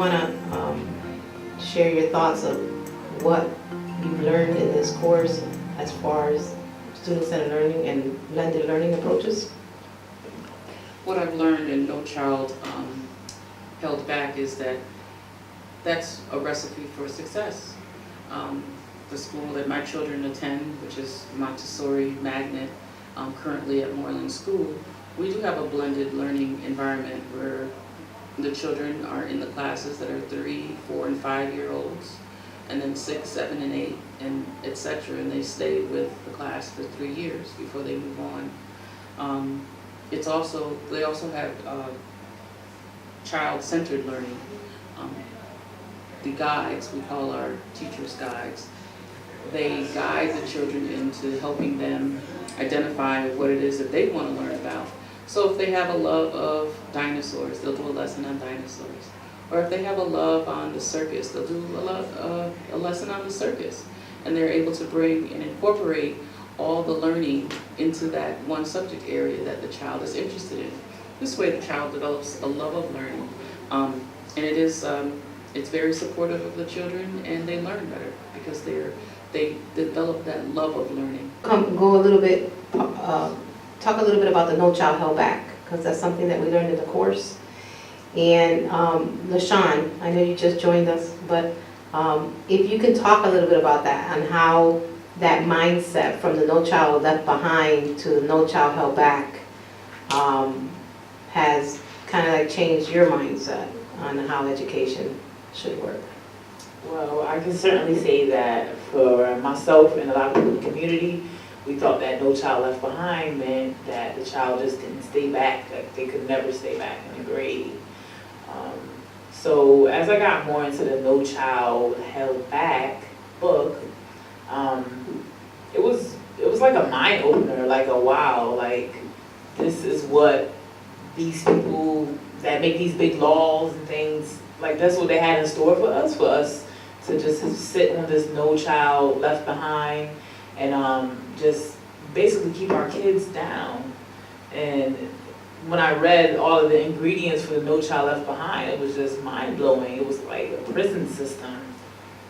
want to share your thoughts of what you've learned in this course as far as student-centered learning and blended learning approaches? What I've learned in No Child Held Back is that that's a recipe for success. The school that my children attend, which is Montessori Magnet, currently at Moreland School, we do have a blended learning environment where the children are in the classes that are 3, 4, and 5-year-olds, and then 6, 7, and 8, and etc. And they stay with the class for 3 years before they move on. They also have child-centered learning. The guides, we call our teachers guides, they guide the children into helping them identify what it is that they want to learn about. So if they have a love of dinosaurs, they'll do a lesson on dinosaurs. Or if they have a love on the circus, they'll do a lesson on the circus. And they're able to bring and incorporate all the learning into that one subject area that the child is interested in. This way the child develops a love of learning. And it's very supportive of the children, and they learn better because they develop that love of learning. Talk a little bit about the No Child Held Back, because that's something that we learned in the course. And LaShawn, I know you just joined us, but if you can talk a little bit about that and how that mindset from the No Child Left Behind to the No Child Held Back has kind of like changed your mindset on how education should work. Well, I can certainly say that for myself and a lot of people in the community, we thought that No Child Left Behind meant that the child just didn't stay back, that they could never stay back in a grade. So as I got more into the No Child Held Back book, it was like a mind opener, like a wow, like this is what these people that make these big laws and things, like that's what they had in store for us to just sit on this No Child Left Behind and just basically keep our kids down. And when I read all of the ingredients for the No Child Left Behind, it was just mind-blowing. It was like a prison system,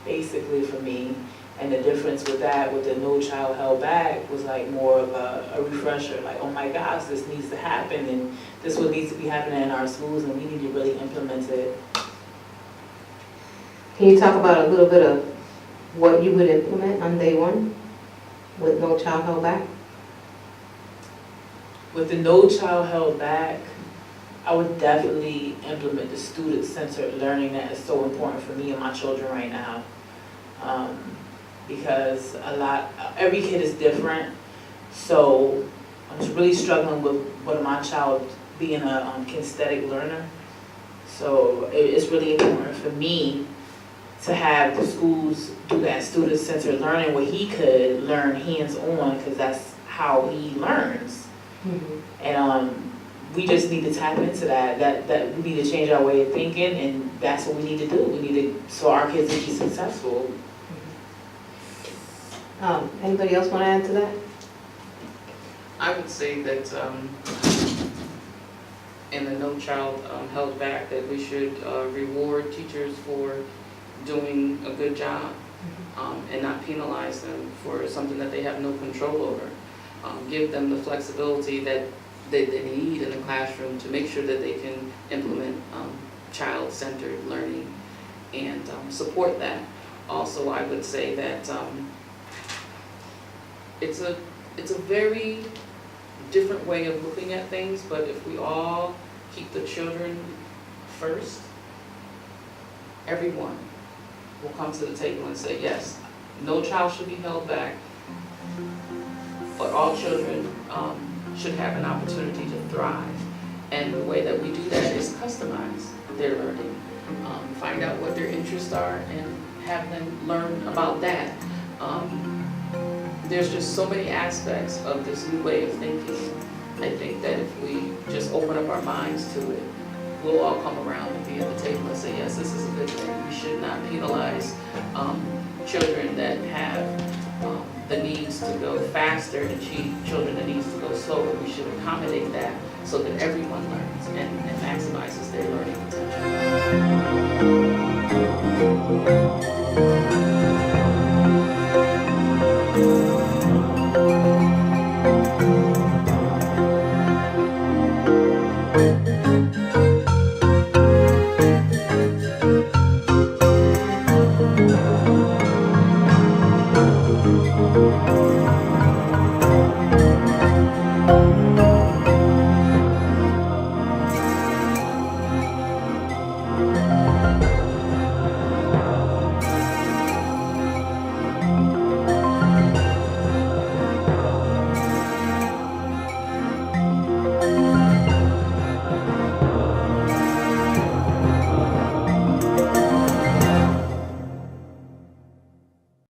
basically, for me. And the difference with that, with the No Child Held Back, was like more of a refresher, like, oh my gosh, this needs to happen, and this is what needs to be happening in our schools, and we need to really implement it. Can you talk about a little bit of what you would implement on day one with No Child Held Back? With the No Child Held Back, I would definitely implement the student-centered learning that is so important for me and my children right now. Because every kid is different, so I'm just really struggling with my child being a kinesthetic learner. So it's really important for me to have the schools do that student-centered learning where he could learn hands-on, because that's how he learns. Mm-hmm. And we just need to tap into that we need to change our way of thinking, and that's what we need to do. We need to, so our kids will be successful. Anybody else want to add to that? I would say that in the No Child Held Back, that we should reward teachers for doing a good job and not penalize them for something that they have no control over. Give them the flexibility that they need in the classroom to make sure that they can implement child-centered learning and support that. Also, I would say that it's a very different way of looking at things, but if we all keep the children first, everyone will come to the table and say, yes, no child should be held back, but all children should have an opportunity to thrive. And the way that we do that is customize their learning, find out what their interests are and have them learn about that. There's just so many aspects of this new way of thinking. I think that if we just open up our minds to it, we'll all come around and be at the table and say, yes, this is a good thing. We should not penalize children that have the needs to go faster faster and children that needs to go slower, we should accommodate that so that everyone learns and maximizes their learning potential.